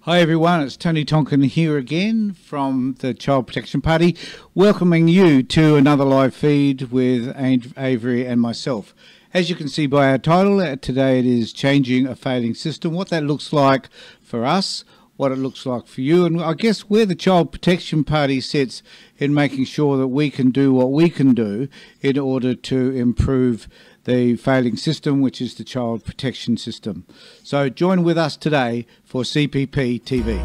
Hi everyone, it's Tony Tonkin here again from the Child Protection Party, welcoming you to another live feed with Avery and myself. As you can see by our title, today it is Changing a Failing System, what that looks like for us, what it looks like for you, and I guess where the Child Protection Party sits in making sure that we can do what we can do in order to improve the failing system, which is the child protection system. So join with us today for CPP TV.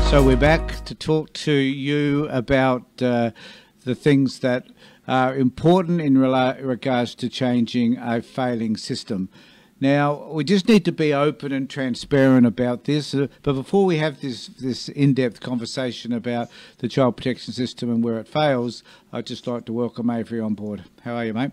So we're back to talk to you about the things that are important in regards to changing a failing system. Now, we just need to be open and transparent about this, but before we have this in-depth conversation about the child protection system and where it fails, I'd just like to welcome Avery on board. How are you, mate?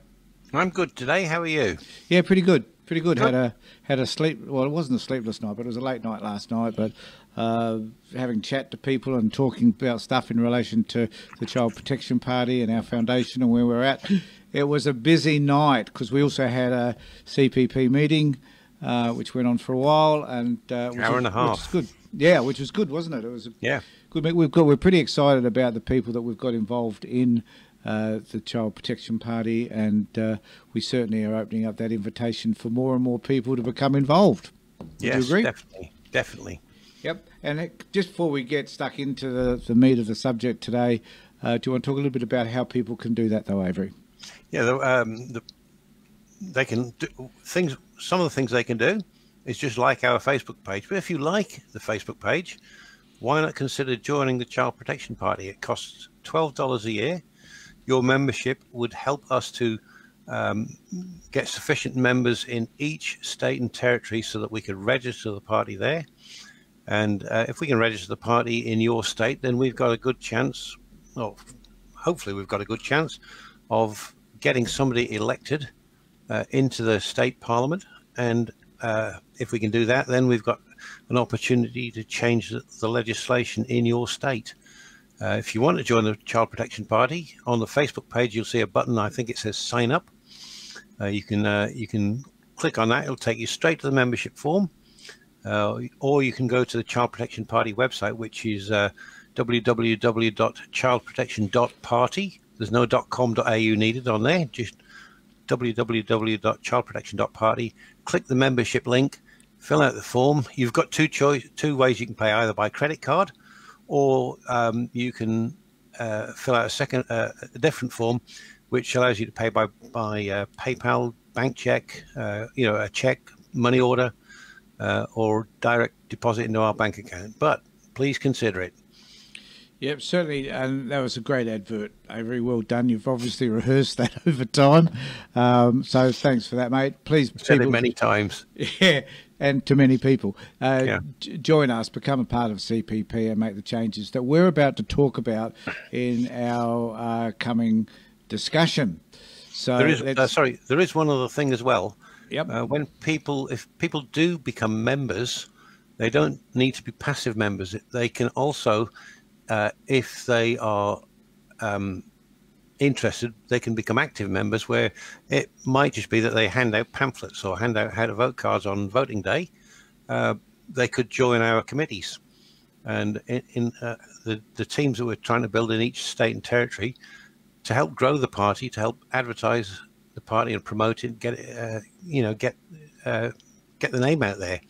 I'm good today. How are you? Yeah, pretty good. Pretty good. Had a sleep. Well, it wasn't a sleepless night, but it was a late night last night. But having chat to people and talking about stuff in relation to the Child Protection Party and our foundation and where we're at. It was a busy night because we also had a CPP meeting, which went on for a while, and hour and a half. Which was good. Yeah, which was good, wasn't it? It was good. We're pretty excited about the people that we've got involved in the Child Protection Party, and we certainly are opening up that invitation for more and more people to become involved. Yes, do you agree? Definitely. Yep. And just before we get stuck into the meat of the subject today, do you want to talk a little bit about how people can do that, though, Avery? Yeah, they can do things. Some of the things they can do is just like our Facebook page. But if you like the Facebook page, why not consider joining the Child Protection Party? It costs $12 a year. Your membership would help us to get sufficient members in each state and territory so that we could register the party there. And if we can register the party in your state, then we've got a good chance, well, hopefully we've got a good chance of getting somebody elected into the state parliament. And if we can do that, then we've got an opportunity to change the legislation in your state. If you want to join the Child Protection Party, on the Facebook page you'll see a button, I think it says sign up. You can click on that. It'll take you straight to the membership form, or you can go to the Child Protection Party website, which is www.childprotection.party. There's no .com.au needed on there, just www.childprotection.party. Click the membership link, fill out the form. You've got two ways you can pay, either by credit card, or you can fill out a different form, which allows you to pay by PayPal, bank check, a check, money order, or direct deposit into our bank account. But please consider it. Yep, certainly, and that was a great advert, Avery. Well done. You've obviously rehearsed that over time, so thanks for that, mate. Please, said it many times. Yeah, and to many people. Join us, become a part of CPP, and make the changes that we're about to talk about in our coming discussion. So there is one other thing as well. Yep. If people do become members, they don't need to be passive members. They can also, if they are interested, they can become active members, where it might just be that they hand out pamphlets or hand out how to vote cards on voting day. They could join our committees, and in the teams that we're trying to build in each state and territory to help grow the party, to help advertise the party and promote it, get it, get the name out there.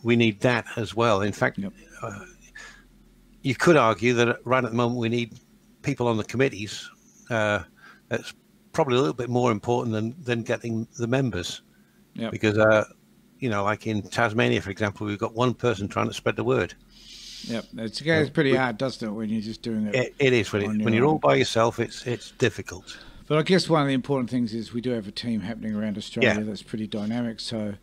We need that as well. In fact, you could argue that right at the moment we need people on the committees. That's probably a little bit more important than getting the members. Yep. Because, like in Tasmania, for example, we've got one person trying to spread the word. Yep, it's pretty hard, doesn't it, when you're just doing it? It is. When you're all by yourself, it's difficult. But I guess one of the important things is we do have a team happening around Australia that's pretty dynamic. So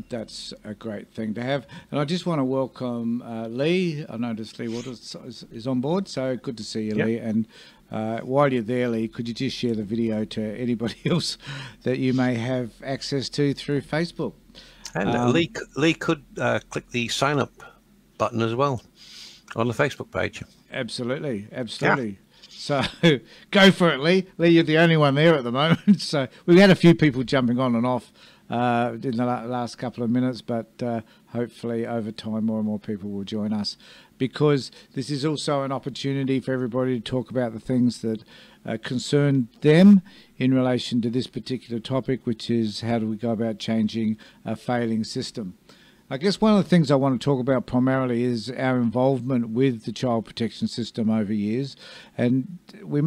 that's a great thing to have. And I just want to welcome Lee. I noticed Lee Waters is on board. So good to see you, Lee. And while you're there, Lee, could you just share the video to anybody else that you may have access to through Facebook? And Lee could click the sign up button as well. on the Facebook page. Absolutely, absolutely. Yeah. So go for it, Lee. Lee, you're the only one there at the moment. So we've had a few people jumping on and off in the last couple of minutes, but hopefully over time more and more people will join us, because this is also an opportunity for everybody to talk about the things that concern them in relation to this particular topic, which is how do we go about changing a failing system. I guess one of the things I want to talk about primarily is our involvement with the child protection system over years, and we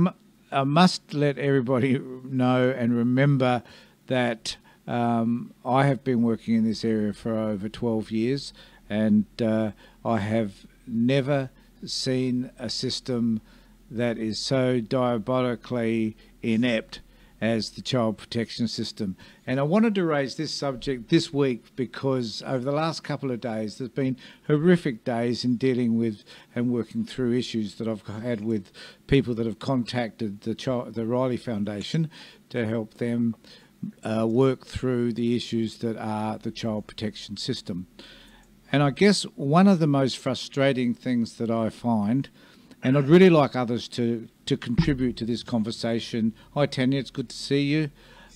must let everybody know and remember that I have been working in this area for over 12 years, and I have never seen a system that is so diabolically inept as the child protection system. And I wanted to raise this subject this week because over the last couple of days there's been horrific days in dealing with and working through issues that I've had with people that have contacted the Riley Foundation to help them work through the issues that are the child protection system. And I guess one of the most frustrating things that I find, and I'd really like others to contribute to this conversation. Hi, Tanya, it's good to see you.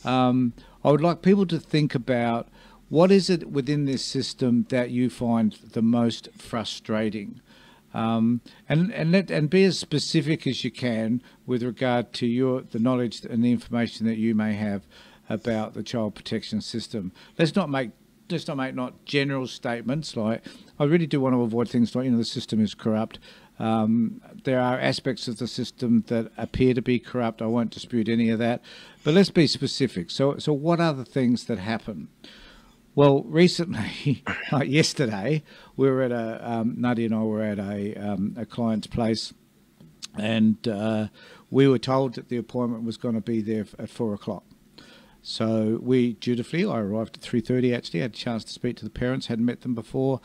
I would like people to think about what is it within this system that you find the most frustrating, and be as specific as you can with regard to the knowledge and the information that you may have about the child protection system. Let's not make not general statements like, I really do want to avoid things like, the system is corrupt. There are aspects of the system that appear to be corrupt. I won't dispute any of that, but let's be specific. So what are the things that happen? Well, recently, like yesterday, we were at Nadia and I were at a client's place, and we were told that the appointment was going to be there at 4 o'clock. So we dutifully, I arrived at 3:30 actually, had a chance to speak to the parents, hadn't met them before,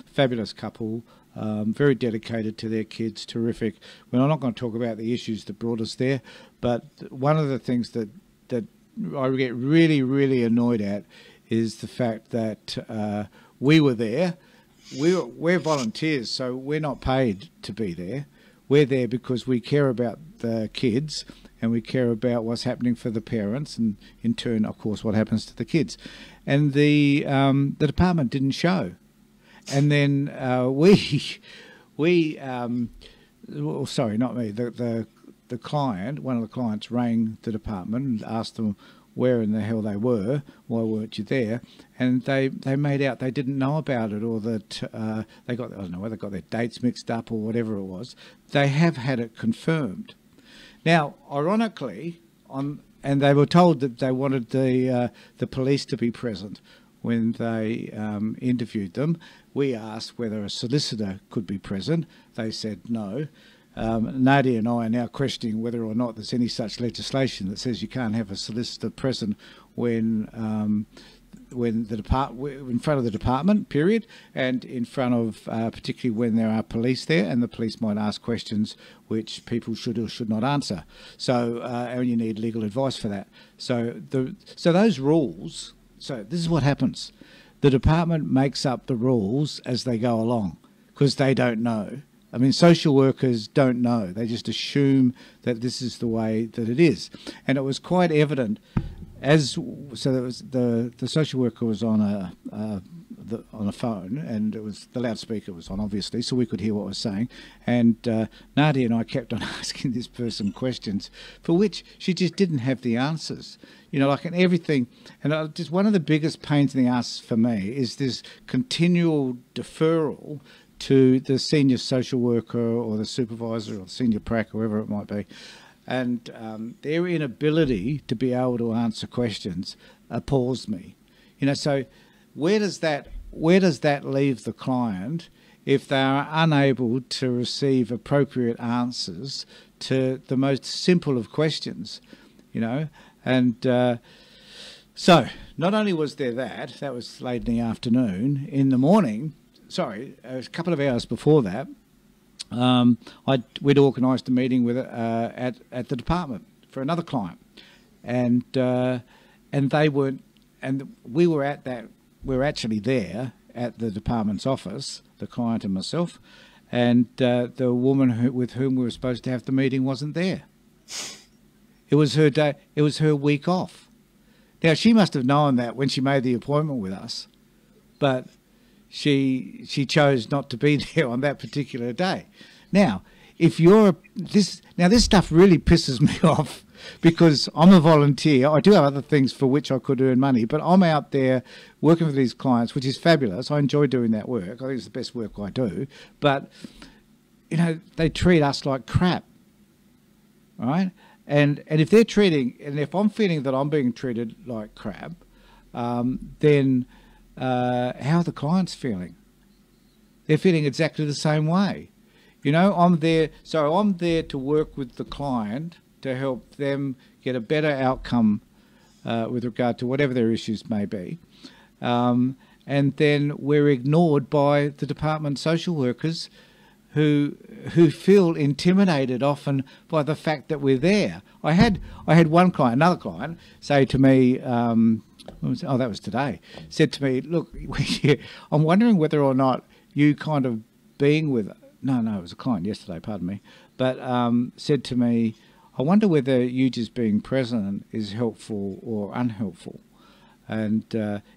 fabulous couple, very dedicated to their kids, terrific. Well, I'm not going to talk about the issues that brought us there, but one of the things that I get really, really annoyed at is the fact that we were there. We're volunteers, so we're not paid to be there. We're there because we care about the kids and we care about what's happening for the parents, and in turn, of course, what happens to the kids. And the department didn't show. And then well, sorry, not me. The client, one of the clients, rang the department and asked them where in the hell they were. Why weren't you there? And they made out they didn't know about it, or that they got, I don't know whether they got their dates mixed up or whatever it was. They have had it confirmed. Now, ironically, and they were told that they wanted the police to be present when they interviewed them. We asked whether a solicitor could be present. They said no. Nadia and I are now questioning whether or not there's any such legislation that says you can't have a solicitor present when in front of the department, period, and in front of particularly when there are police there, and the police might ask questions which people should or should not answer. So and you need legal advice for that. So those rules. So this is what happens. The department makes up the rules as they go along because they don't know. I mean, social workers don't know. They just assume that this is the way that it is. And it was quite evident there was the social worker was on a phone, and it was the loudspeaker was on, obviously, so we could hear what was saying. And Nadia and I kept on asking this person questions for which she just didn't have the answers. Like in everything. And just one of the biggest pains in the ass for me is this continual deferral to the senior social worker or the supervisor or the senior prac, whoever it might be. And their inability to be able to answer questions appalls me. So where does that leave the client if they are unable to receive appropriate answers to the most simple of questions? And so not only was there that was late in the afternoon. In the morning, a couple of hours before that, we'd organised a meeting with at the department for another client, and they weren't, and we were at that. We were actually there at the department's office, the client and myself, and the woman with whom we were supposed to have the meeting wasn't there. It was her day. It was her week off. Now, she must have known that when she made the appointment with us, but she chose not to be there on that particular day. Now, if you're this stuff really pisses me off, because I'm a volunteer. I do have other things for which I could earn money, but I'm out there working for these clients, which is fabulous. I enjoy doing that work. I think it's the best work I do. But, you know, they treat us like crap, right? And if they're treating, and if I'm feeling that I'm being treated like crap, then how are the clients feeling? They're feeling exactly the same way. You know, I'm there to work with the client to help them get a better outcome with regard to whatever their issues may be. And then we're ignored by the department social workers who feel intimidated often by the fact that we're there. I had another client say to me, that was today, said to me, look, I'm wondering whether or not you kind of being with, no, it was a client yesterday, pardon me, but said to me, I wonder whether you just being present is helpful or unhelpful. And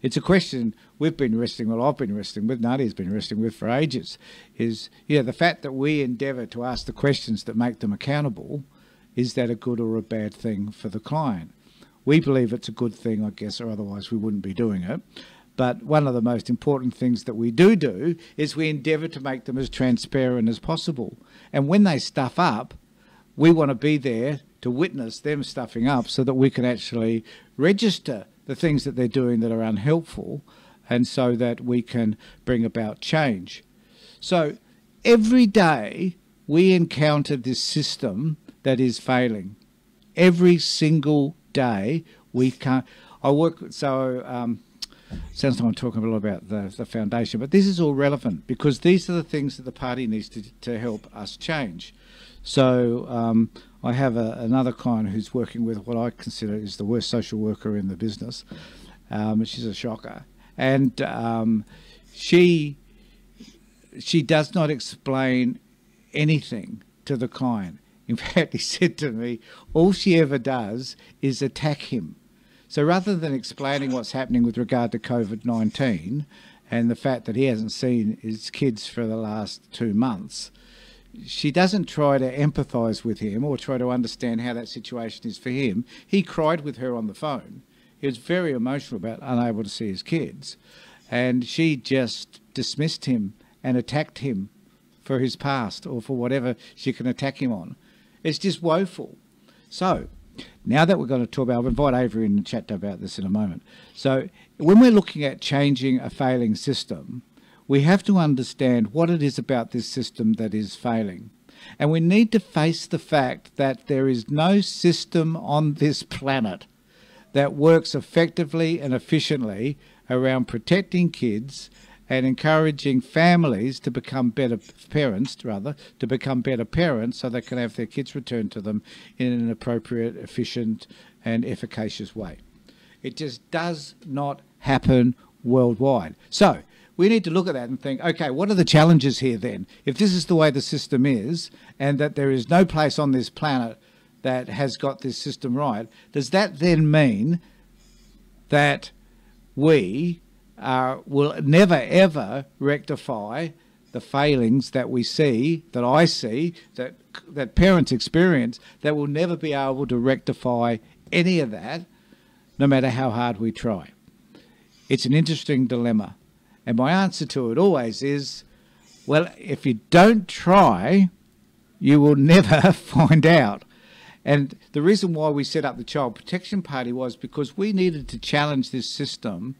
it's a question I've been wrestling with, Nadia's been wrestling with for ages, is, the fact that we endeavour to ask the questions that make them accountable, is that a good or a bad thing for the client? We believe it's a good thing, I guess, or otherwise we wouldn't be doing it. But one of the most important things that we do is we endeavour to make them as transparent as possible. And when they stuff up, we want to be there to witness them stuffing up so that we can actually register the things that they're doing that are unhelpful, and so that we can bring about change. So every day we encounter this system that is failing. Every single day we can't. Sounds like I'm talking a lot about the foundation, but this is all relevant because these are the things that the party needs to help us change. So I have another client who's working with what I consider is the worst social worker in the business. She's a shocker. And she does not explain anything to the client. In fact, he said to me, all she ever does is attack him. So rather than explaining what's happening with regard to COVID-19 and the fact that he hasn't seen his kids for the last 2 months, she doesn't try to empathise with him or try to understand how that situation is for him. He cried with her on the phone. He was very emotional about unable to see his kids. And she just dismissed him and attacked him for his past or for whatever she can attack him on. It's just woeful. So now that we're going to talk about, I'll invite Avery in and chat about this in a moment. So when we're looking at changing a failing system, we have to understand what it is about this system that is failing. And we need to face the fact that there is no system on this planet that works effectively and efficiently around protecting kids and encouraging families to become better parents, so they can have their kids returned to them in an appropriate, efficient and efficacious way. It just does not happen worldwide. So we need to look at that and think, okay, what are the challenges here then? If this is the way the system is and that there is no place on this planet that has got this system right, does that then mean that we will never ever rectify the failings that we see, that I see, that parents experience, that will never be able to rectify any of that, no matter how hard we try? It's an interesting dilemma. And my answer to it always is, well, if you don't try, you will never find out. And the reason why we set up the Child Protection Party was because we needed to challenge this system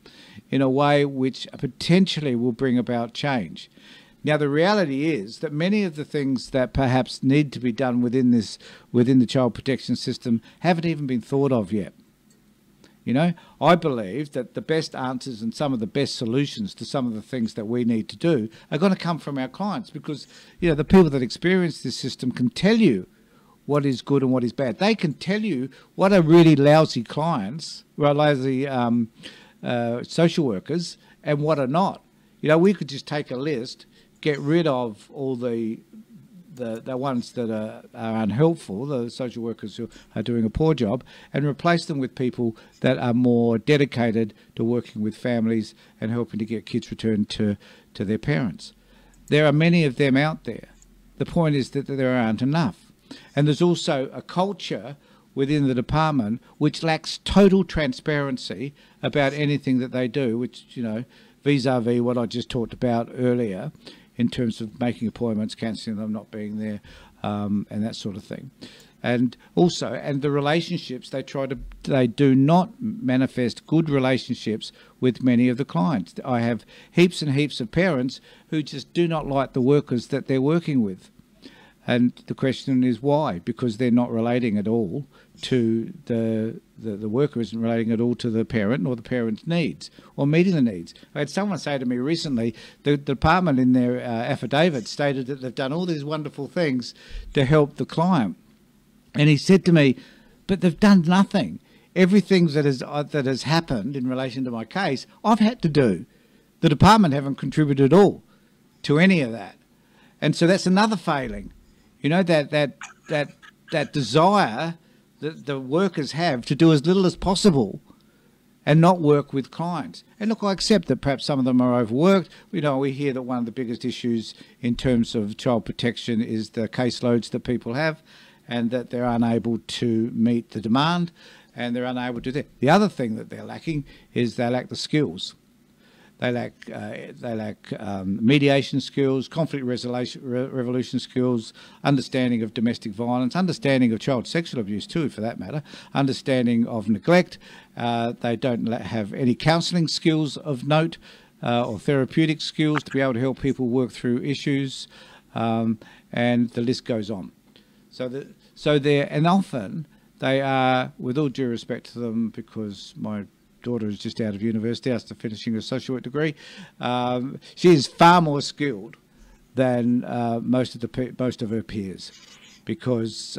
in a way which potentially will bring about change. Now, the reality is that many of the things that perhaps need to be done within the child protection system haven't even been thought of yet. You know, I believe that the best answers and some of the best solutions to some of the things that we need to do are going to come from our clients, because, you know, the people that experience this system can tell you what is good and what is bad. They can tell you what are really lousy clients, lousy social workers, and what are not. You know, we could just take a list, get rid of all the ones that are unhelpful, the social workers who are doing a poor job, and replace them with people that are more dedicated to working with families and helping to get kids returned to their parents. There are many of them out there. The point is that there aren't enough. And there's also a culture within the department which lacks total transparency about anything that they do, which, you know, vis-a-vis what I just talked about earlier, in terms of making appointments, cancelling them, not being there, and that sort of thing. And also, and the relationships, they do not manifest good relationships with many of the clients. I have heaps and heaps of parents who just do not like the workers that they're working with. And the question is why? Because they're not relating at all to the worker isn't relating at all to the parent or the parent's needs or meeting the needs. I had someone say to me recently, the department in their affidavit stated that they've done all these wonderful things to help the client. And he said to me, but they've done nothing. Everything that has happened in relation to my case, I've had to do. The department haven't contributed at all to any of that. And so that's another failing. You know, that desire that the workers have to do as little as possible and not work with clients. And look, I accept that perhaps some of them are overworked. You know, we hear that one of the biggest issues in terms of child protection is the caseloads that people have, and that they're unable to meet the demand, and they're unable to do that. The other thing that they're lacking is they lack the skills. They lack mediation skills, conflict resolution skills, understanding of domestic violence, understanding of child sexual abuse too, for that matter, understanding of neglect. They don't have any counselling skills of note or therapeutic skills to be able to help people work through issues, and the list goes on. And often they are, with all due respect to them, because my daughter is just out of university after finishing a social work degree. She is far more skilled than most of her peers, because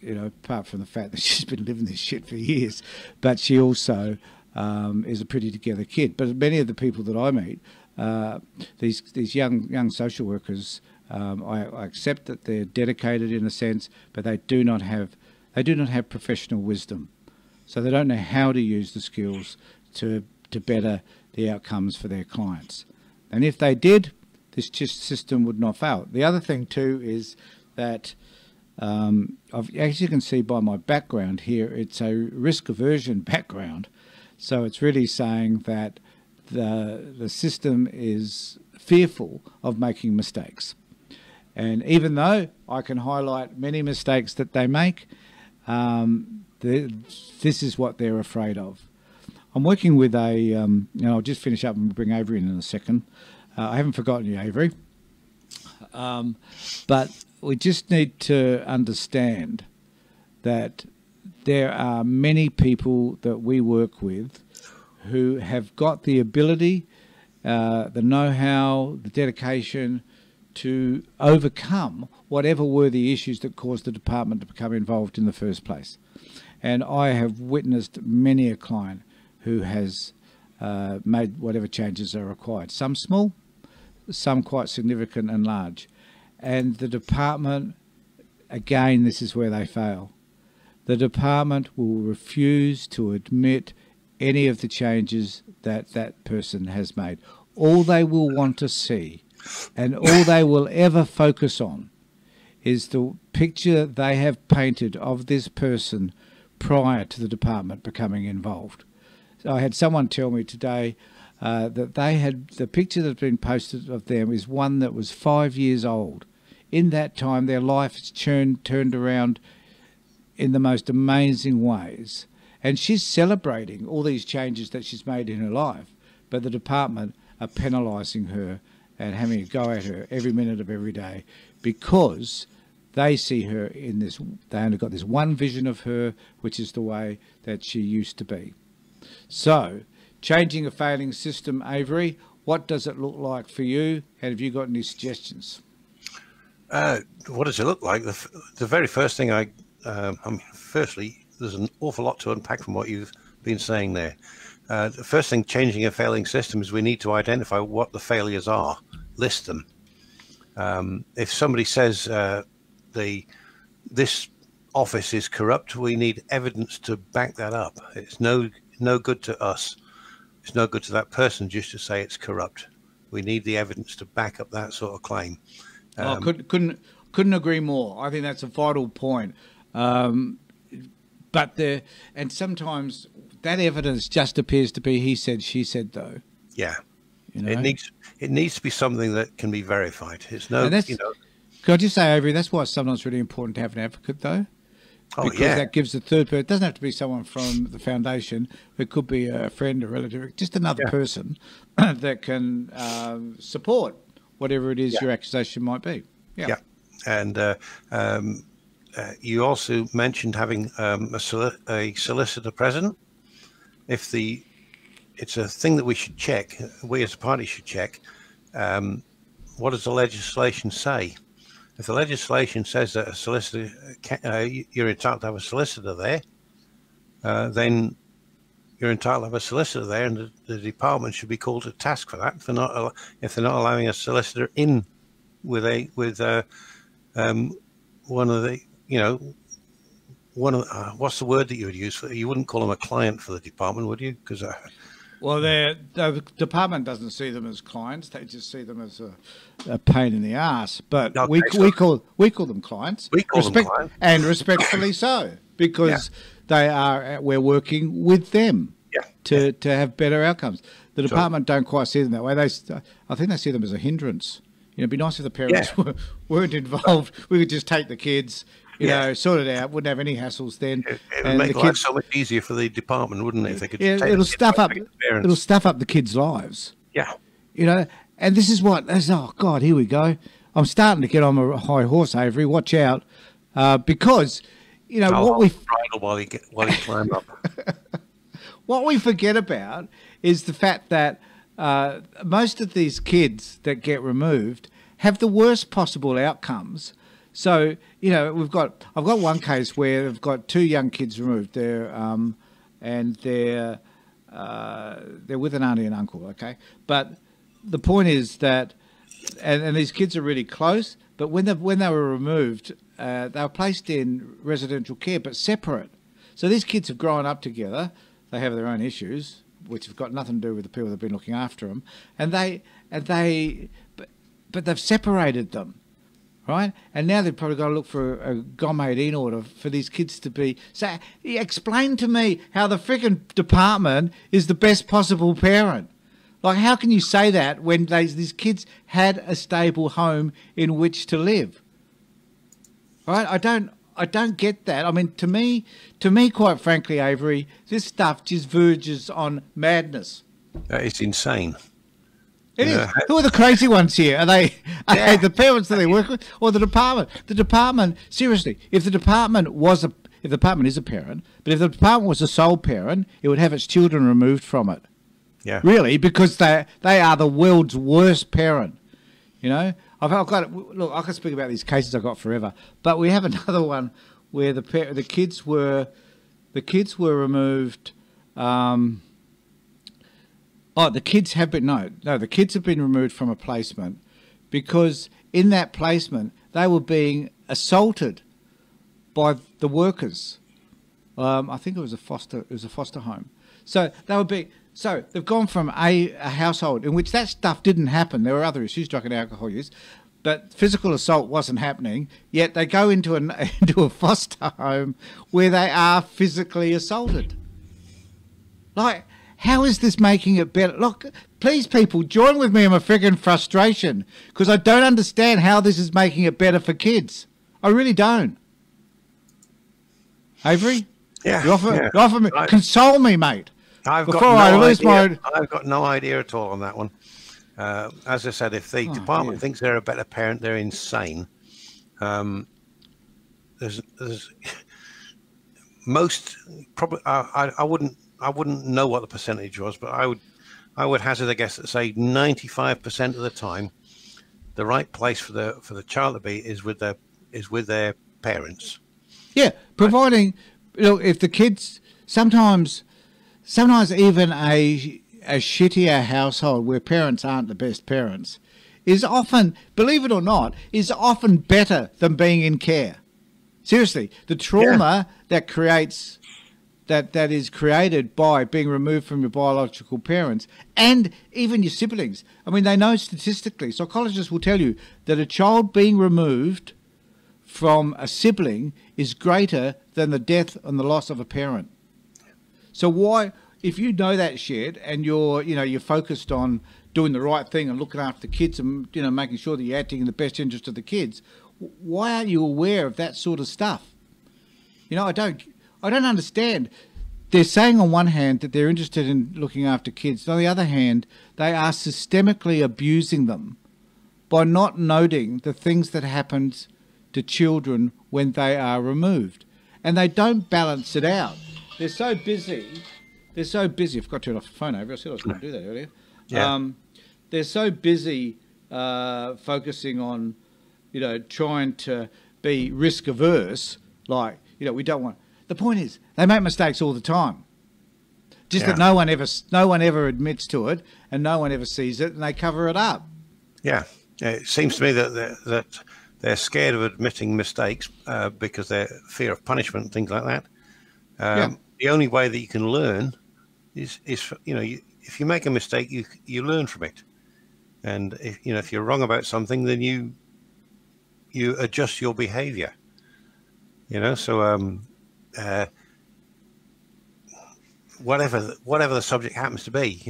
you know, apart from the fact that she's been living this shit for years, but she also is a pretty together kid. But many of the people that I meet, these young social workers, I accept that they're dedicated in a sense, but they do not have professional wisdom. So they don't know how to use the skills to better the outcomes for their clients. And if they did, this system would not fail. The other thing too is that, as you can see by my background here, it's a risk aversion background. So it's really saying that the system is fearful of making mistakes. And even though I can highlight many mistakes that they make, this is what they're afraid of. I'm working with and I'll just finish up and bring Avery in a second. I haven't forgotten you, Avery. But we just need to understand that there are many people that we work with who have got the ability, the know-how, the dedication to overcome whatever were the issues that caused the department to become involved in the first place. And I have witnessed many a client who has made whatever changes are required. Some small, some quite significant and large. And the department, again, this is where they fail. The department will refuse to admit any of the changes that that person has made. All they will want to see, and all they will ever focus on, is the picture they have painted of this person prior to the department becoming involved. So I had someone tell me today that they had, the picture that's been posted of them is one that was 5 years old. In that time, their life has turned around in the most amazing ways. And she's celebrating all these changes that she's made in her life, but the department are penalising her and having a go at her every minute of every day, because they see her in this, they only got this one vision of her, which is the way that she used to be. So, changing a failing system, Avery, what does it look like for you? And have you got any suggestions? What does it look like? The very first thing I mean, firstly, there's an awful lot to unpack from what you've been saying there. The first thing, changing a failing system, is we need to identify what the failures are, list them, If somebody says this office is corrupt, we need evidence to back that up. It's no good to us. It's no good to that person just to say it's corrupt. We need the evidence to back up that sort of claim. Couldn't agree more. I think that's a vital point. And sometimes that evidence just appears to be he said, she said, though. Yeah, you know? it needs to be something that can be verified. It's no, you know. Can I just say, Avery, that's why it's sometimes really important to have an advocate, though. Because that gives the third person. It doesn't have to be someone from the foundation. It could be a friend, a relative, just another person that can support whatever it is your accusation might be. Yeah. And you also mentioned having a solicitor present. It's a thing that we should check. We as a party should check. What does the legislation say? If the legislation says that a solicitor, you're entitled to have a solicitor there, then you're entitled to have a solicitor there, and the department should be called to task for that. If they're not allowing a solicitor in with one of the, what's the word that you would use for? You wouldn't call them a client for the department, would you? Because well, the department doesn't see them as clients; they just see them as a pain in the ass. But we call them clients. We call them clients, and respectfully so, because we're working with them to have better outcomes. The department don't quite see them that way. I think they see them as a hindrance. It'd be nice if the parents weren't involved. We could just take the kids, sort it out. Wouldn't have any hassles then. It would make life so much easier for the department, wouldn't it? If they could it'll stuff up the kids' lives. Yeah. And this is oh God, here we go. I'm starting to get on a high horse, Avery. Watch out, because what we while he climb up. What we forget about is the fact that most of these kids that get removed have the worst possible outcomes. So I've got one case where they've got 2 young kids removed. They're with an auntie and uncle. Okay, but the point is that, and these kids are really close. But when they were removed, they were placed in residential care, but separate. So these kids have grown up together. They have their own issues, which have got nothing to do with the people that have been looking after them, but they've separated them, right? And now they've probably got to look for a GOM-18 order for these kids to be. So explain to me how the freaking department is the best possible parent. Like, how can you say that when these kids had a stable home in which to live? Right? I don't get that. I mean, to me, quite frankly, Avery, this stuff just verges on madness. It's insane. It is. Who are the crazy ones here? Are they the parents that they work with, or the department? The department, seriously, if the department is a parent, but if the department was a sole parent, it would have its children removed from it. Yeah. Really, because they are the world's worst parent. I've got look. I can speak about these cases I've got forever, but we have another one where the kids were removed. The kids have been the kids have been removed from a placement because in that placement they were being assaulted by the workers. I think it was a foster home. So they've gone from a household in which that stuff didn't happen. There were other issues, drug and alcohol use, but physical assault wasn't happening. Yet they go into a foster home where they are physically assaulted. Like, how is this making it better? Look, please, people, join with me in my friggin' frustration, because I don't understand how this is making it better for kids. I really don't. Avery? Yeah. You offer me, console me, mate. I've got no idea at all on that one. As I said, if the department thinks they're a better parent, they're insane. There's most probably I wouldn't know what the percentage was, but I would hazard a guess that say 95% of the time, the right place for the child to be is with their parents. Yeah, providing if the kids sometimes even a shittier household where parents aren't the best parents, is often, believe it or not, is often better than being in care. Seriously, the trauma that creates that is created by being removed from your biological parents and even your siblings. I mean, they know statistically, psychologists will tell you that a child being removed from a sibling is greater than the death and the loss of a parent. So why, if you know that shit and you're focused on doing the right thing and looking after the kids and making sure that you're acting in the best interest of the kids, why aren't you aware of that sort of stuff? I don't understand. They're saying on one hand that they're interested in looking after kids. On the other hand, they are systemically abusing them by not noting the things that happens to children when they are removed. And they don't balance it out. They're so busy. I forgot to turn off the phone over. I said I was going to do that earlier. Yeah. They're so busy focusing on, trying to be risk averse. Like, we don't want. The point is, they make mistakes all the time. Just that no one ever admits to it, and no one ever sees it, and they cover it up. Yeah, it seems to me that they're scared of admitting mistakes because they're fear of punishment and things like that. The only way that you can learn is if you make a mistake, you learn from it, and if you're wrong about something, then you adjust your behavior. So whatever the subject happens to be,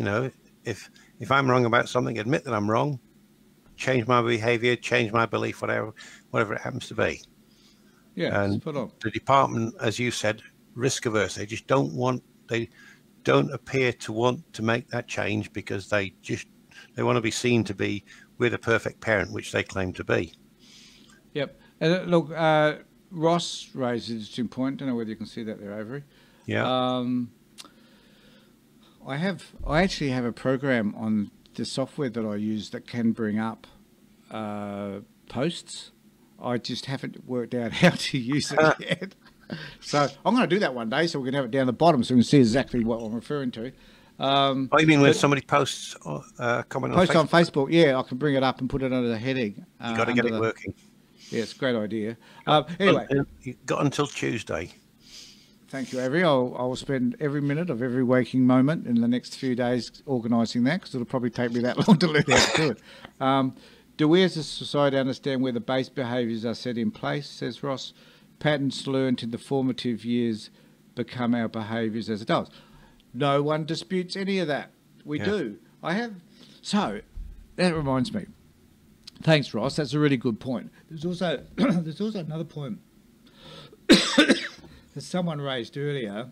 if I'm wrong about something, admit that I'm wrong, change my behavior, change my belief, whatever it happens to be. Yeah, and spot on. The department, as you said, risk averse. They just they don't appear to want to make that change because they want to be seen to be with a perfect parent, which they claim to be. Yep. And look, Ross raised an interesting point. Don't know whether you can see that there, Avery. Yeah. I actually have a program on the software that I use that can bring up posts. I just haven't worked out how to use it yet. So I'm going to do that one day, so we can have it down the bottom so we can see exactly what I'm referring to. You mean when somebody posts comment on Facebook? Yeah, I can bring it up and put it under the heading. You got to get it working. Yeah, it's a great idea. Anyway, you've got until Tuesday. Thank you, Avery. I will spend every minute of every waking moment in the next few days organising that, because it'll probably take me that long to learn how to do it. Do we as a society understand where the base behaviours are set in place, says Ross? Patterns learnt in the formative years become our behaviours as adults. No one disputes any of that. We do. So, that reminds me. Thanks, Ross. That's a really good point. There's also another point that someone raised earlier.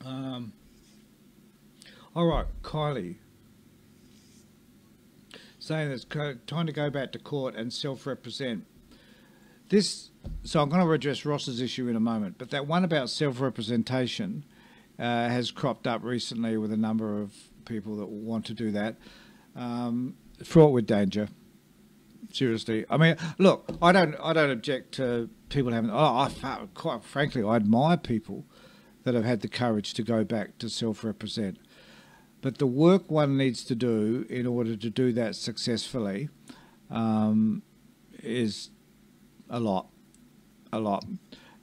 All right, Kylie, saying it's time to go back to court and self-represent. So I'm going to address Ross's issue in a moment, but that one about self-representation has cropped up recently with a number of people that want to do that. Fraught with danger. Seriously, I mean, look, I don't object to people having. Quite frankly, I admire people that have had the courage to go back to self-represent. But the work one needs to do in order to do that successfully is a lot,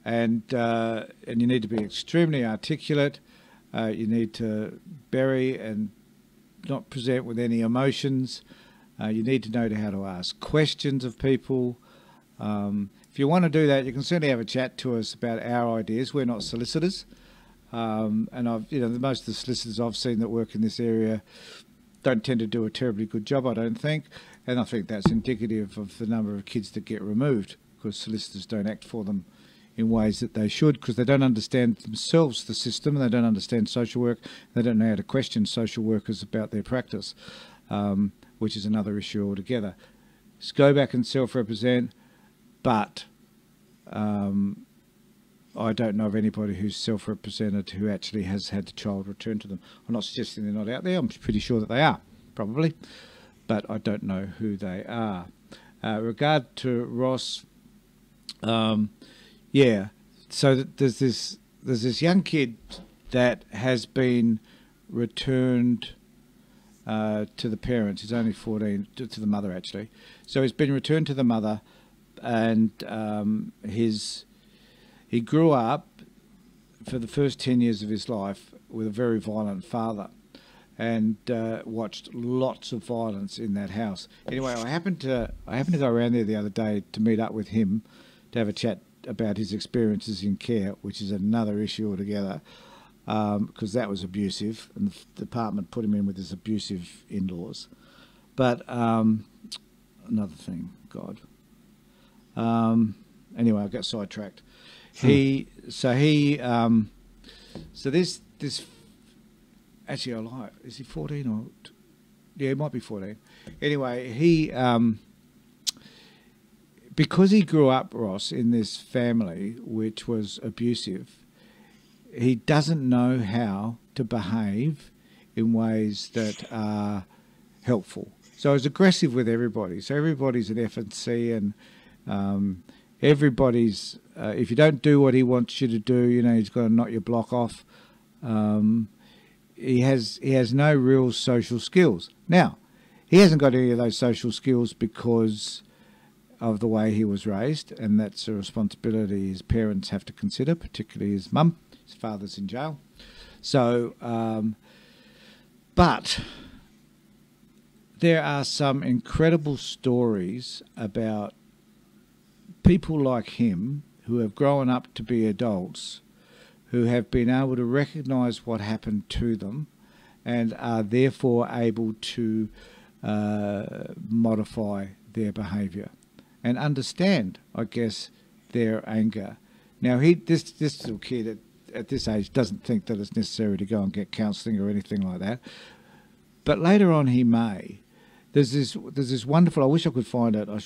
and you need to be extremely articulate. You need to bury and not present with any emotions. You need to know how to ask questions of people. If you want to do that, you can certainly have a chat to us about our ideas. We're not solicitors, and most of the solicitors I've seen that work in this area don't tend to do a terribly good job, I don't think, and I think that's indicative of the number of kids that get removed because solicitors don't act for them in ways that they should, because they don't understand themselves, the system, and they don't understand social work. They don't know how to question social workers about their practice. Which is another issue altogether. Just go back and self-represent, but I don't know of anybody who's self-represented who actually has had the child returned to them. I'm not suggesting they're not out there. I'm pretty sure that they are, probably, but I don't know who they are. Regard to Ross, so there's this young kid that has been returned to the parents. He's only 14, to the mother actually. So he's been returned to the mother, and he grew up for the first 10 years of his life with a very violent father, and watched lots of violence in that house. Anyway, I happened to go around there the other day to meet up with him to have a chat about his experiences in care, which is another issue altogether, because that was abusive, and the department put him in with his abusive in-laws. But another thing, God. Anyway, I got sidetracked. So this actually, I lie. Is he 14 or? Yeah, he might be 14. Anyway, because he grew up, Ross, in this family which was abusive, he doesn't know how to behave in ways that are helpful. So he's aggressive with everybody. So everybody's an F&C, and everybody's, if you don't do what he wants you to do, he's got to knock your block off. He has no real social skills. Now, he hasn't got any of those social skills because of the way he was raised, and that's a responsibility his parents have to consider, particularly his mum. His father's in jail. So, but there are some incredible stories about people like him who have grown up to be adults, who have been able to recognise what happened to them and are therefore able to modify their behaviour and understand, I guess, their anger. Now, this little kid at this age doesn't think that it's necessary to go and get counselling or anything like that, but later on he may. There's this wonderful, I wish I could find it, I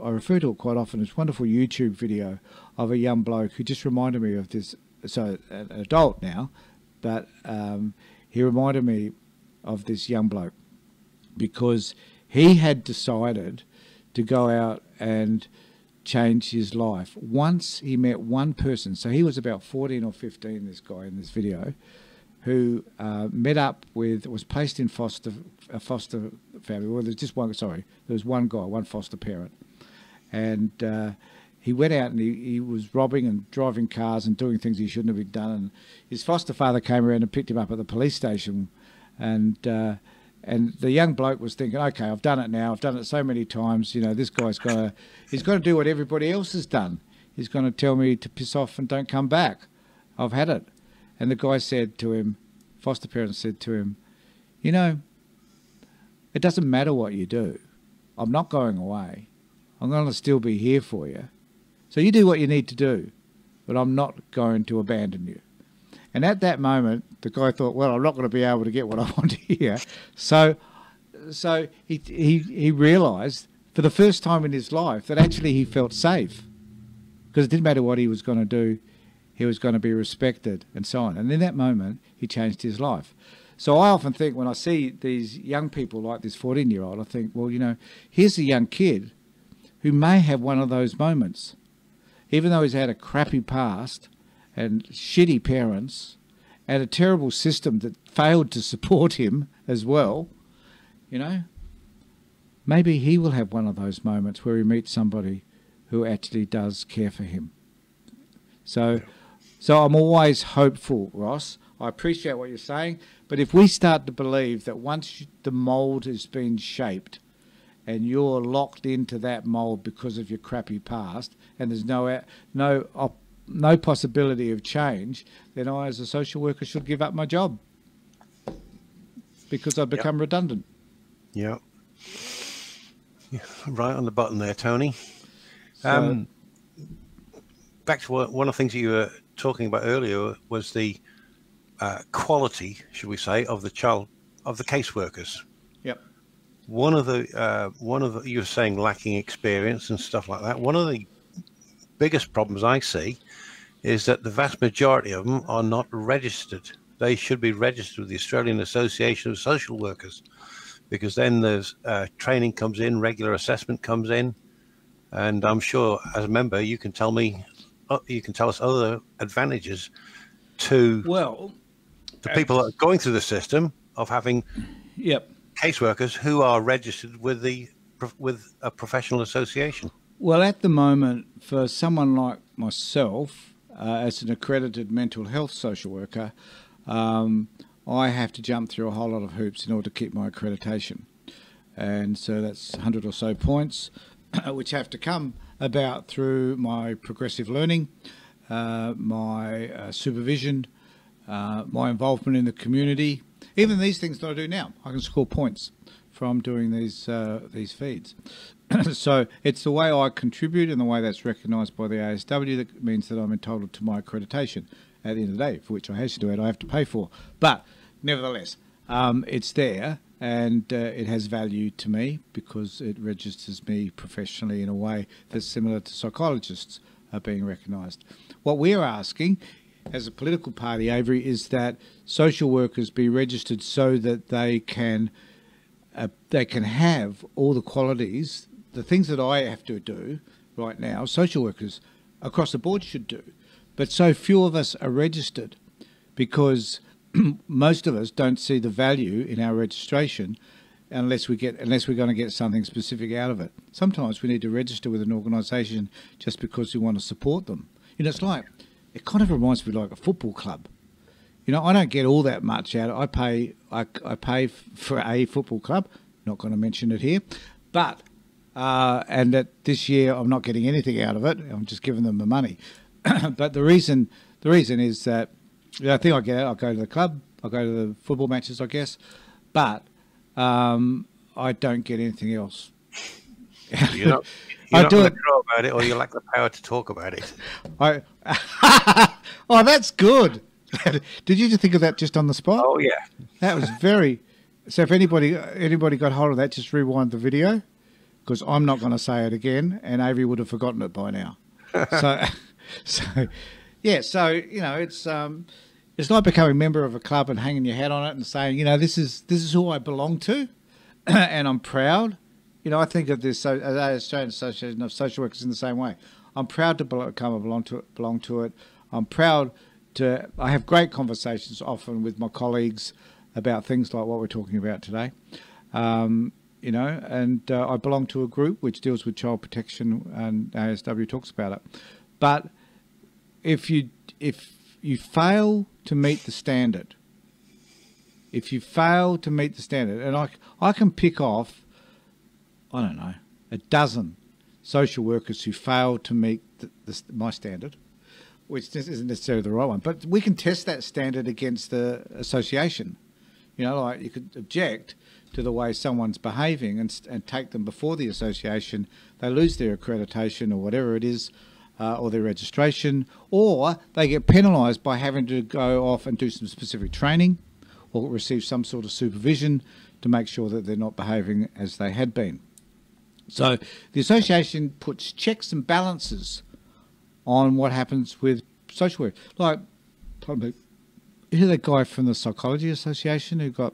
refer to it quite often, this wonderful YouTube video of a young bloke who just reminded me of this, so an adult now, but he reminded me of this young bloke because he had decided to go out and change his life. Once he met one person, so he was about 14 or 15, this guy in this video, who met up with, was placed in a foster family. Well, there's just one, sorry, there was one guy, one foster parent. And he went out and he was robbing and driving cars and doing things he shouldn't have been done. And his foster father came around and picked him up at the police station. And the young bloke was thinking, okay, I've done it now. I've done it so many times. This guy's he's going to do what everybody else has done. He's going to tell me to piss off and don't come back. I've had it. And the guy said to him, foster parent said to him, it doesn't matter what you do. I'm not going away. I'm going to still be here for you. So you do what you need to do, but I'm not going to abandon you. And at that moment, the guy thought, well, I'm not going to be able to get what I want here. So he realised for the first time in his life that actually he felt safe, because it didn't matter what he was going to do, he was going to be respected and so on. And in that moment, he changed his life. So I often think when I see these young people like this 14-year-old, I think, well, here's a young kid who may have one of those moments. Even though he's had a crappy past and shitty parents and a terrible system that failed to support him as well, maybe he will have one of those moments where he meets somebody who actually does care for him. So I'm always hopeful, Ross. I appreciate what you're saying, but if we start to believe that once the mould has been shaped and you're locked into that mould because of your crappy past, and there's no possibility of change, then I, as a social worker, should give up my job because I've become redundant. Yeah. Right on the button there, Tony. So, back to one of the things that you were talking about earlier was the quality, should we say, of the caseworkers. Yep. One of the you were saying lacking experience and stuff like that. One of the biggest problems I see is that the vast majority of them are not registered. They should be registered with the Australian Association of Social Workers, because then there's training comes in, regular assessment comes in, and I'm sure as a member you can tell us other advantages to the people that are going through the system of having caseworkers who are registered with a professional association? Well, at the moment, for someone like myself, as an accredited mental health social worker, I have to jump through a whole lot of hoops in order to keep my accreditation. And so that's 100 or so points, which have to come about through my progressive learning, my supervision, my involvement in the community. Even these things that I do now, I can score points from doing these feeds. So it's the way I contribute and the way that's recognised by the ASW that means that I'm entitled to my accreditation at the end of the day, for which I have to pay for. But nevertheless, it's there, and it has value to me because it registers me professionally in a way that's similar to psychologists are being recognised. What we're asking as a political party, Avery, is that social workers be registered so that they can have all the qualities, the things that I have to do right now, social workers across the board should do. But so few of us are registered because most of us don't see the value in our registration unless we're going to get something specific out of it. Sometimes we need to register with an organisation just because we want to support them. It kind of reminds me like a football club. I don't get all that much out of it. I pay for a football club, not going to mention it here, but and that this year I'm not getting anything out of it. I'm just giving them the money. But the reason is that I think I go to the club, I go to the football matches, I guess, but I don't get anything else. You're not going to draw about it, or you lack the power to talk about it. Oh, that's good. Did you just think of that just on the spot? Oh, yeah. That was very... So if anybody got hold of that, just rewind the video, because I'm not going to say it again, and Avery would have forgotten it by now. So it's like becoming a member of a club and hanging your hat on it and saying, this is who I belong to, and I'm proud. I think of this Australian Association of Social Workers in the same way. I'm proud to belong to it. I'm proud to. I have great conversations often with my colleagues about things like what we're talking about today. And I belong to a group which deals with child protection, and ASW talks about it. But if you fail to meet the standard, and I can pick off, I don't know, a dozen social workers who fail to meet my standard, which isn't necessarily the right one, but we can test that standard against the association. You could object to the way someone's behaving and take them before the association. They lose their accreditation or whatever it is, or their registration, or they get penalised by having to go off and do some specific training or receive some sort of supervision to make sure that they're not behaving as they had been. So the association puts checks and balances on what happens with social work. Like, that guy from the Psychology Association who got,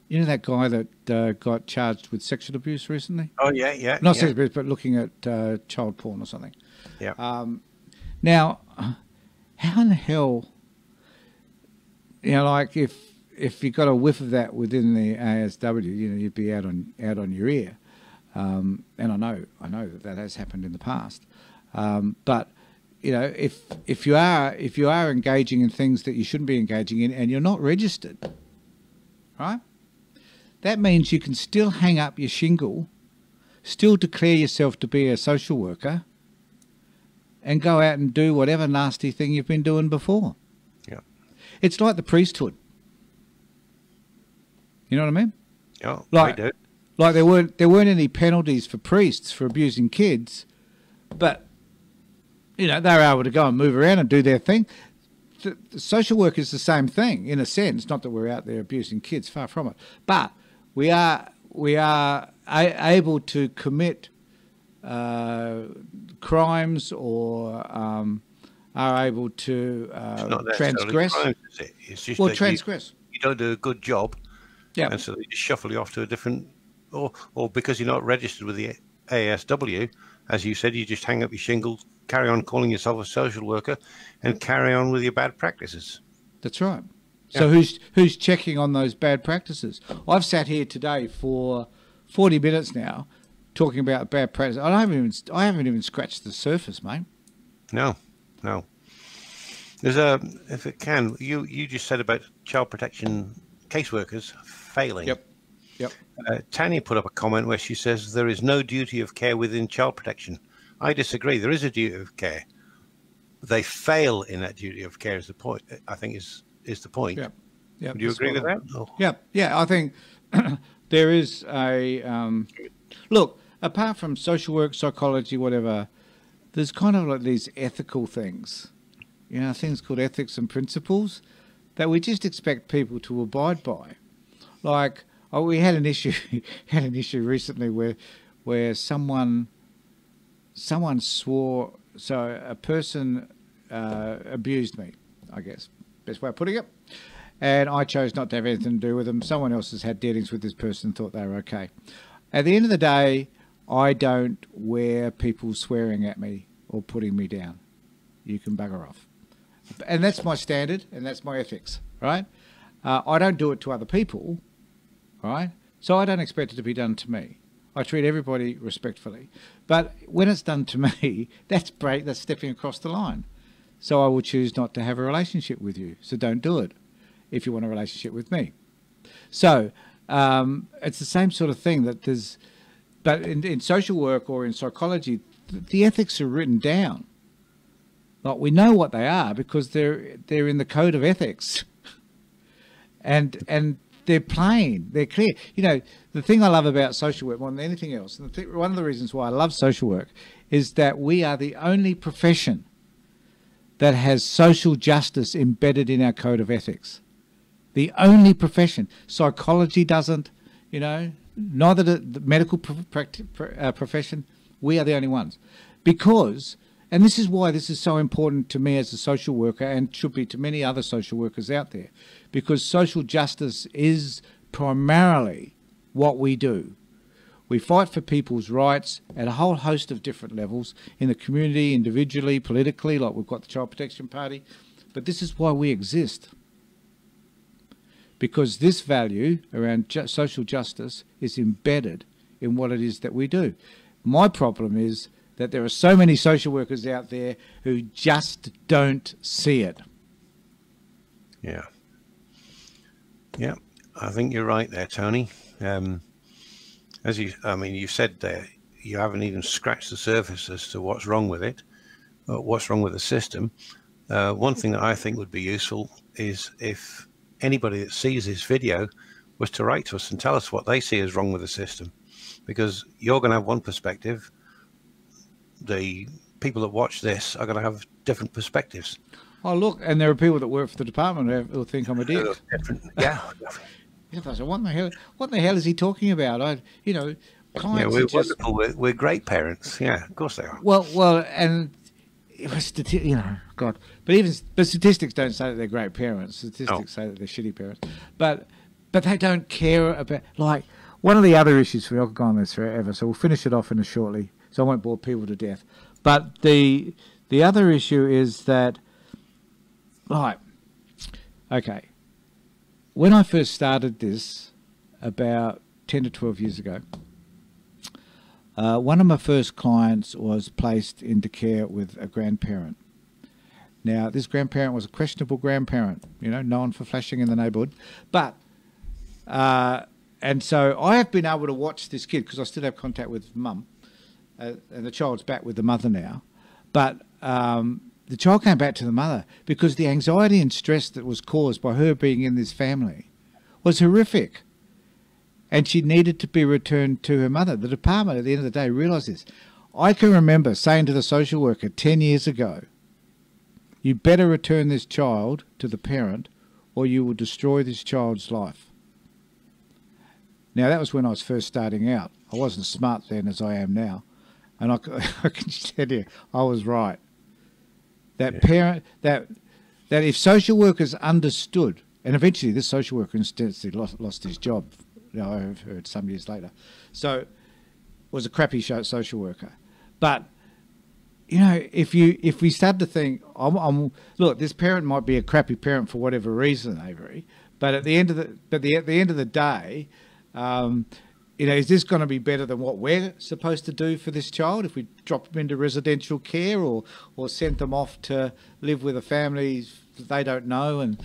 that guy that got charged with sexual abuse recently? Oh, yeah. Not sexual abuse, but looking at child porn or something. Yeah. Now, how in the hell, if you got a whiff of that within the ASW, you'd be out on your ear. And I know that has happened in the past. But if you are engaging in things that you shouldn't be engaging in, and you're not registered, right? That means you can still hang up your shingle, still declare yourself to be a social worker, and go out and do whatever nasty thing you've been doing before. Yeah. It's like the priesthood. You know what I mean? Yeah, I do. Like there weren't any penalties for priests for abusing kids, but they were able to go and move around and do their thing. The social work is the same thing in a sense. Not that we're out there abusing kids, far from it, but we are able to commit crimes or are able to transgress. Crimes, is it? It's just transgress. You don't do a good job. Yeah. And so they just shuffle you off to a different, or because you're not registered with the ASW, as you said, you just hang up your shingle, carry on calling yourself a social worker, and carry on with your bad practices. That's right. So who's checking on those bad practices? I've sat here today for 40 minutes now talking about bad practices. I haven't even scratched the surface, mate. No. There's if it can, you just said about child protection caseworkers failing. Yep. Tanya put up a comment where she says there is no duty of care within child protection. I disagree. There is a duty of care. They fail in that duty of care is the point. I think is the point. Yep. Do you agree with that? Oh. Yeah. I think there is a look. Apart from social work, psychology, whatever, there's kind of like these ethical things. Things called ethics and principles that we just expect people to abide by. Like, we had an issue recently where someone swore. So a person abused me, I guess, best way of putting it. And I chose not to have anything to do with them. Someone else has had dealings with this person and thought they were okay. At the end of the day, I don't wear people swearing at me or putting me down. You can bugger off. And that's my standard and that's my ethics, right? I don't do it to other people, right? So I don't expect it to be done to me. I treat everybody respectfully. But when it's done to me, that's stepping across the line. So I will choose not to have a relationship with you. So don't do it if you want a relationship with me. So it's the same sort of thing that there's... But in social work or in psychology, the ethics are written down. Like, we know what they are because they're in the code of ethics. And they're plain, they're clear. The thing I love about social work more than anything else, and one of the reasons why I love social work, is that we are the only profession that has social justice embedded in our code of ethics. The only profession. Psychology doesn't, neither the medical profession. We are the only ones. Because, and this is why this is so important to me as a social worker and should be to many other social workers out there, because social justice is primarily what we do. We fight for people's rights at a whole host of different levels, in the community, individually, politically, like we've got the Child Protection Party. But this is why we exist. Because this value around social justice is embedded in what it is that we do. My problem is that there are so many social workers out there who just don't see it. Yeah. I think you're right there, Tony. You said there, you haven't even scratched the surface as to what's wrong with it, what's wrong with the system. One thing that I think would be useful is if anybody that sees this video was to write to us and tell us what they see as wrong with the system, because you're going to have one perspective. The people that watch this are going to have different perspectives. Oh, look, and there are people that work for the department who think I'm a dick. Yeah. I said, what the hell is he talking about? Clients we're wonderful. We're great parents. Yeah, of course they are. Well, and it was God. But statistics don't say that they're great parents. Statistics say that they're shitty parents. But they don't care about, like, one of the other issues for me. I could go on this forever, so we'll finish it off shortly, so I won't bore people to death. But the other issue is that, right, okay, when I first started this about 10 to 12 years ago, one of my first clients was placed into care with a grandparent. Now, this grandparent was a questionable grandparent, known for flashing in the neighbourhood. But, and so I have been able to watch this kid because I still have contact with mum, and the child's back with the mother now. But the child came back to the mother because the anxiety and stress that was caused by her being in this family was horrific. And she needed to be returned to her mother. The department, at the end of the day, realised this. I can remember saying to the social worker 10 years ago, you better return this child to the parent or you will destroy this child's life. Now, that was when I was first starting out. I wasn't smart then as I am now. And I can tell you, I was right. That if social workers understood, and eventually this social worker instead lost his job, I've heard some years later, so was a crappy social worker. But you know, if we start to think, look, this parent might be a crappy parent for whatever reason, Avery, but at the end of the day, you know, is this going to be better than what we're supposed to do for this child if we drop them into residential care or send them off to live with a family that they don't know and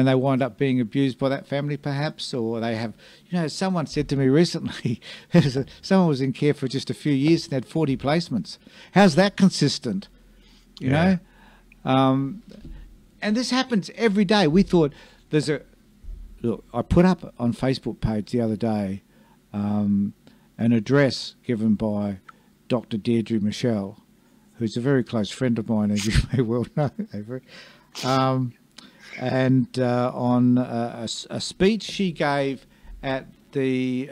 they wind up being abused by that family perhaps, or they have, you know, someone said to me recently, someone was in care for just a few years and had 40 placements. How's that consistent? You know? And this happens every day. We thought look, I put up on Facebook page the other day an address given by Dr. Deirdre Michelle, who's a very close friend of mine, as you may well know, Avery. And on a speech she gave at she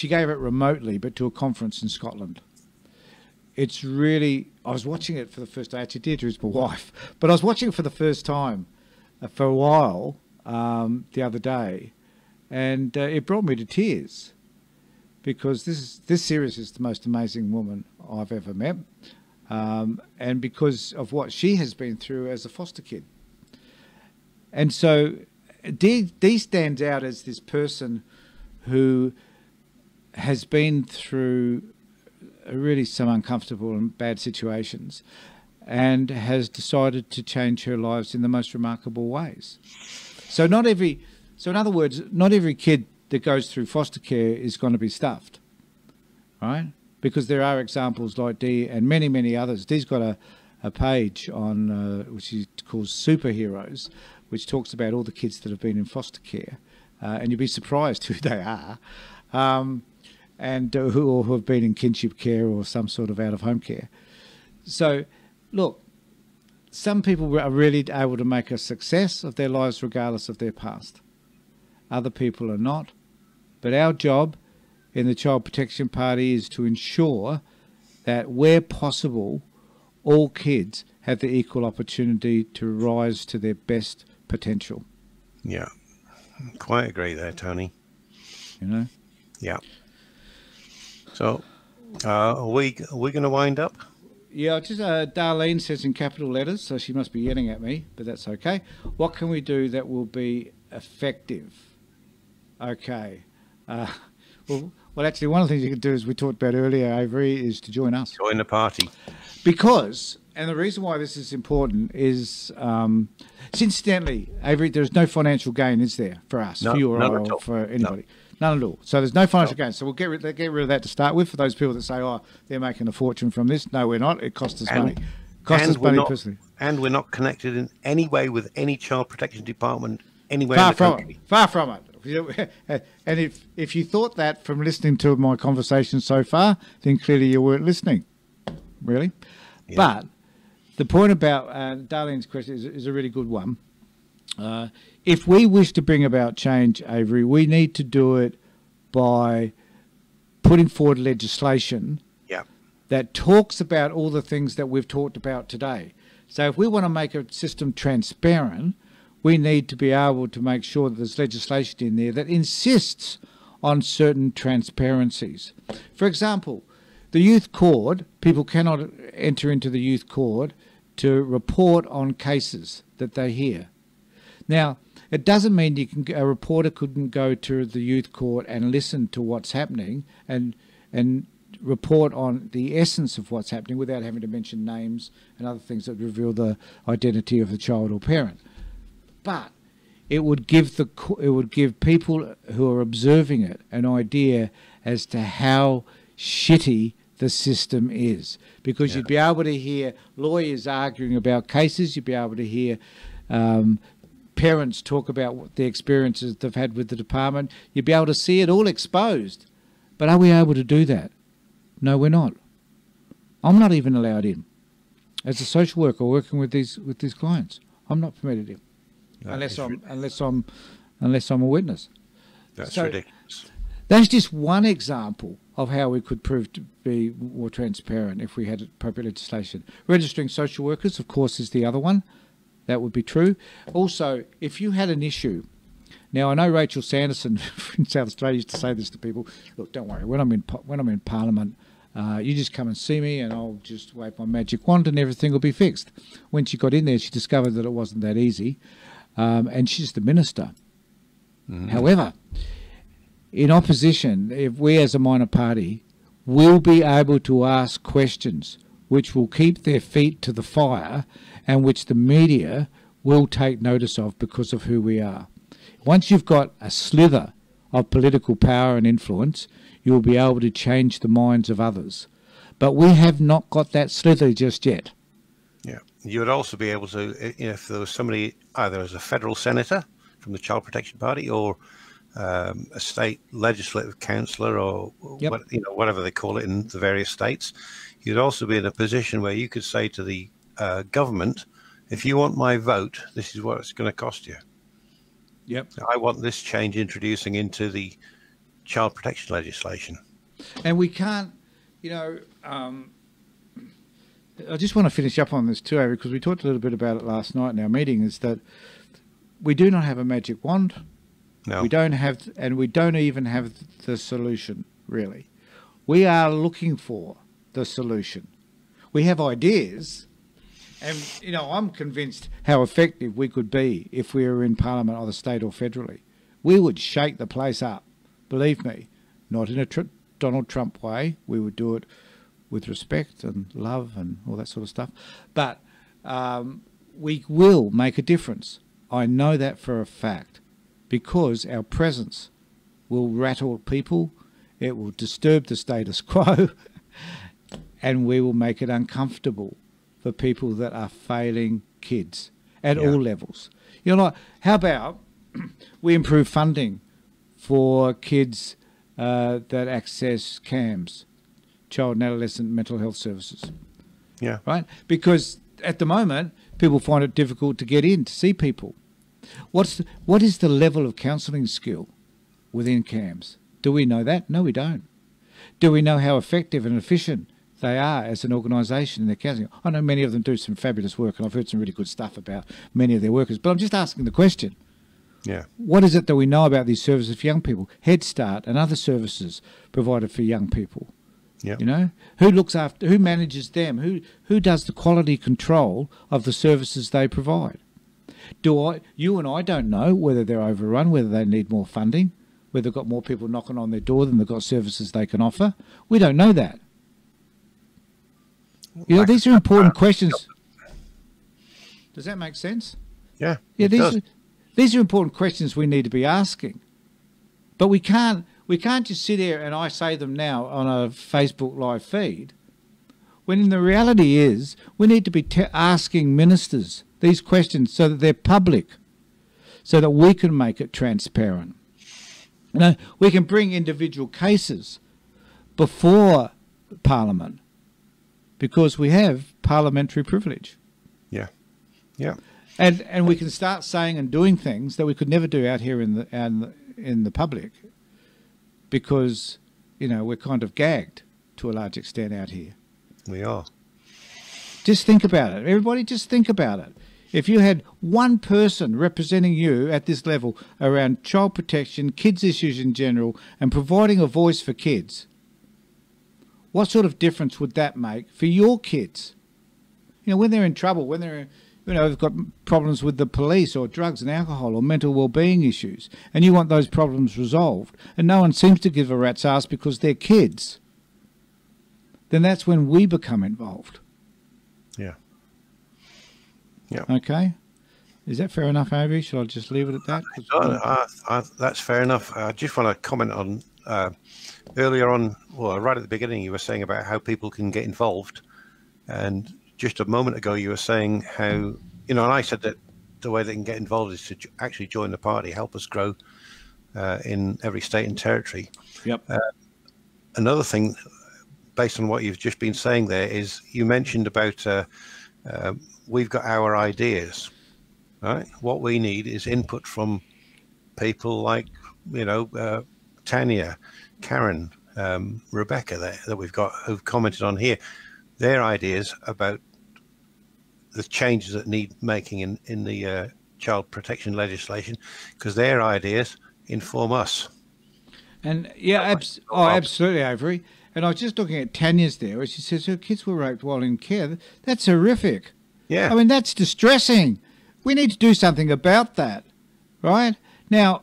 gave it remotely, but to a conference in Scotland. It's really, I was watching it for the first day. Actually, Deirdre's my wife, but I was watching it for the first time for a while the other day, and it brought me to tears because this series is the most amazing woman I've ever met, and because of what she has been through as a foster kid. And so Dee stands out as this person who has been through really some uncomfortable and bad situations and has decided to change her lives in the most remarkable ways. So in other words, not every kid that goes through foster care is going to be stuffed, right? Because there are examples like Dee and many, many others. Dee's got a page on which she calls Superheroes, which talks about all the kids that have been in foster care, and you'd be surprised who they are, and who have been in kinship care or some sort of out-of-home care. So, look, some people are really able to make a success of their lives regardless of their past. Other people are not. But our job in the Child Protection Party is to ensure that where possible, all kids have the equal opportunity to rise to their best potential. Yeah, quite agree there, Tony. You know? Yeah. So, are we going to wind up? Yeah, just Darlene says in capital letters, so she must be yelling at me, but that's okay. What can we do that will be effective? Okay. Well, actually, one of the things you can do, as we talked about earlier, Avery, is to join us. Join the party. Because, and the reason why this is important is, incidentally, Avery, there's no financial gain, is there, for us, No, for you none or at all. for anybody? No. None at all. So there's no financial gain. So we'll get rid of that to start with. For those people that say, oh, they're making a fortune from this. No, we're not. It costs us money. Costs us money personally. And we're not connected in any way with any child protection department anywhere in the country. Far from it. And if you thought that from listening to my conversation so far, then clearly you weren't listening. Really? Yeah. But the point about Darlene's question is a really good one. If we wish to bring about change, Avery, we need to do it by putting forward legislation that talks about all the things that we've talked about today. So if we want to make a system transparent, we need to be able to make sure that there's legislation in there that insists on certain transparencies. For example, the youth court, people cannot enter into the youth court to report on cases that they hear. Now, it doesn't mean a reporter couldn't go to the youth court and listen to what's happening and report on the essence of what's happening without having to mention names and other things that reveal the identity of the child or parent. But it would give people who are observing it an idea as to how shitty the system is, because you'd be able to hear lawyers arguing about cases, you'd be able to hear parents talk about what the experiences they've had with the department. You'd be able to see it all exposed. But are we able to do that? No, we're not. I'm not even allowed in. As a social worker working with these clients, I'm not permitted in, unless I'm a witness. That's ridiculous. That's just one example of how we could prove to be more transparent if we had appropriate legislation. Registering social workers, of course, is the other one. That would be true. Also, if you had an issue, now I know Rachel Sanderson in South Australia used to say this to people. Look, don't worry. When I'm in Parliament, You just come and see me and I'll just wave my magic wand and everything will be fixed. When she got in there, she discovered that it wasn't that easy. And she's the minister. However, in opposition, if we as a minor party will be able to ask questions which will keep their feet to the fire and which the media will take notice of because of who we are. Once you've got a slither of political power and influence, you'll be able to change the minds of others. But we have not got that slither just yet. Yeah. You would also be able to, if there was somebody, either as a federal senator from the Child Protection Party or a state legislative councillor or whatever they call it in the various states, you'd also be in a position where you could say to the government, if you want my vote, this is what it's going to cost you. Yep. I want this change introducing into the child protection legislation. And we can't, I just want to finish up on this too, Avery, because we talked a little bit about it last night in our meeting, is that we do not have a magic wand. No. We don't have, and we don't even have the solution, really. We are looking for the solution. We have ideas, and, I'm convinced how effective we could be if we were in Parliament, either state or federally. We would shake the place up, believe me, not in a Donald Trump way. We would do it with respect and love and all that sort of stuff. But we will make a difference. I know that for a fact, because our presence will rattle people, it will disturb the status quo, and we will make it uncomfortable for people that are failing kids at all levels. How about we improve funding for kids that access CAMS, Child and Adolescent Mental Health Services? Yeah. Right? Because at the moment, people find it difficult to get in to see people. What is the level of counselling skill within CAMS? Do we know that? No, we don't. Do we know how effective and efficient they are as an organisation in their counselling? I know many of them do some fabulous work, and I've heard some really good stuff about many of their workers, but I'm just asking the question. Yeah. What is it that we know about these services for young people? Head Start and other services provided for young people. Yeah. Who looks after, who manages them? Who does the quality control of the services they provide? You and I don't know whether they're overrun, whether they need more funding, whether they've got more people knocking on their door than they've got services they can offer. We don't know that. These are important questions. Does that make sense? Yeah. These are important questions we need to be asking. But we can't just sit here and I say them now on a Facebook live feed, when the reality is we need to be asking ministers these questions so that they're public, so that we can make it transparent. We can bring individual cases before Parliament because we have parliamentary privilege. Yeah. Yeah. And we can start saying and doing things that we could never do out here in the public, because we're kind of gagged to a large extent out here. We are. Just think about it. Everybody, just think about it. If you had one person representing you at this level around child protection, kids issues in general, and providing a voice for kids, what sort of difference would that make for your kids? When they're in trouble, when they've got problems with the police or drugs and alcohol or mental well-being issues, and you want those problems resolved, and no one seems to give a rat's ass because they're kids, then that's when we become involved. Yeah. Yeah. Okay. Is that fair enough, Avery? Should I just leave it at that? That's fair enough. I just want to comment on earlier on, right at the beginning, you were saying about how people can get involved. And just a moment ago, you were saying how, and I said that the way they can get involved is to actually join the party, help us grow in every state and territory. Yep. Another thing, based on what you've just been saying there, is you mentioned about we've got our ideas, right? What we need is input from people like, Tanya, Karen, Rebecca that we've got who've commented on here, their ideas about the changes that need making in the child protection legislation, because their ideas inform us. And absolutely, Avery. And I was just looking at Tanya's there, where she says her kids were raped while in care. That's horrific. Yeah. I mean, that's distressing. We need to do something about that, right? Now,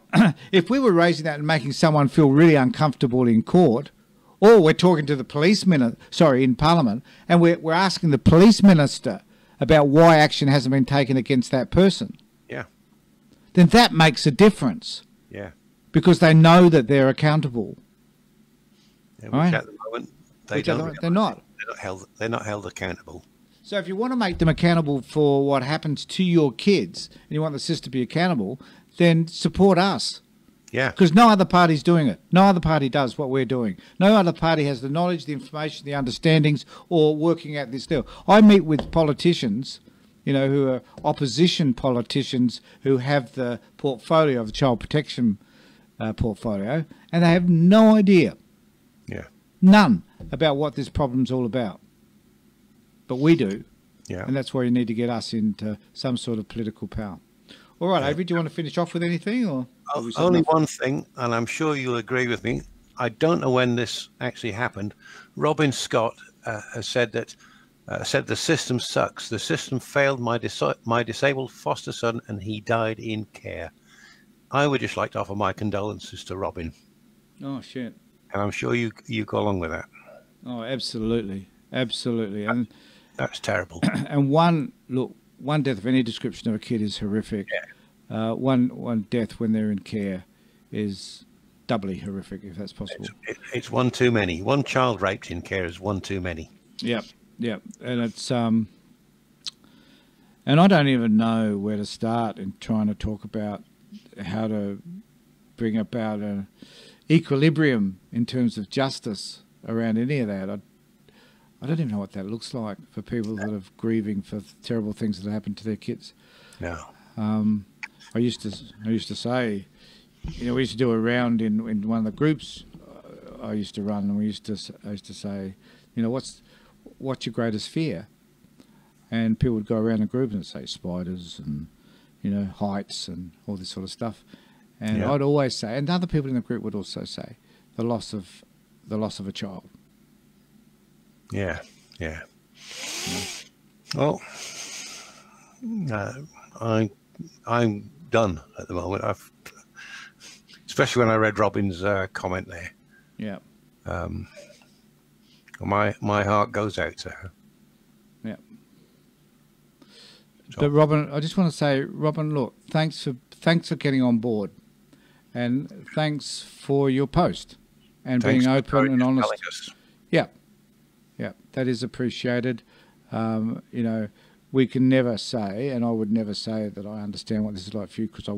if we were raising that and making someone feel really uncomfortable in court, or we're talking to the police minister, in Parliament, and we're asking the police minister about why action hasn't been taken against that person, Yeah. then that makes a difference. Yeah. Because they know that they're accountable. Yeah, Right. which at the moment They're not. They're not held accountable. So if you want to make them accountable for what happens to your kids, and you want the system to be accountable, then support us. Yeah. Because no other party's doing it. No other party does what we're doing. No other party has the knowledge, the information, the understandings, or working out this deal. I meet with politicians, who are opposition politicians who have the portfolio of the child protection portfolio, and they have no idea, Yeah. none, about what this problem's all about. But we do, Yeah. and that's why you need to get us into some sort of political power. All right, Avery, do you want to finish off with anything? Or Only one thing, and I'm sure you'll agree with me. I don't know when this actually happened. Robin Scott has said that the system sucks. The system failed my disabled foster son, and he died in care. I would just like to offer my condolences to Robin, Oh, shit. and I'm sure you go along with that. Oh, absolutely. Absolutely. And That's terrible. and one death of any description of a kid is horrific. Yeah. One death when they're in care is doubly horrific, if that's possible. It's one too many. One child raped in care is one too many. Yep. And it's and I don't even know where to start in trying to talk about how to bring about an equilibrium in terms of justice around any of that. I don't even know what that looks like for people that are grieving for terrible things that happened to their kids. No. I used to say, we used to do a round in one of the groups I used to run, and I used to say, what's your greatest fear? And people would go around a group and say spiders and heights and all this sort of stuff. And Yeah. I'd always say, and other people in the group would also say, the loss of a child. Yeah. Well, I'm done at the moment. Especially when I read Robin's comment there. Yeah. My heart goes out to her. Yeah. So- But Robin, I just want to say, Robin, look, thanks for getting on board, and thanks for your post and Thanks being for open and honest. telling us. Yeah, that is appreciated. We can never say, and I would never say that I understand what this is like for you, because I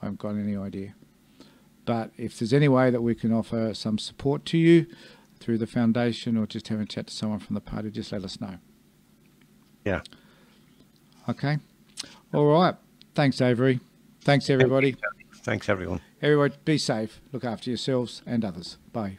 haven't got any idea. But if there's any way that we can offer some support to you through the foundation, or just having a chat to someone from the party, just let us know. Yeah. Okay. All right. Thanks, Avery. Thanks, everybody. Thanks, everyone. Everybody, be safe. Look after yourselves and others. Bye.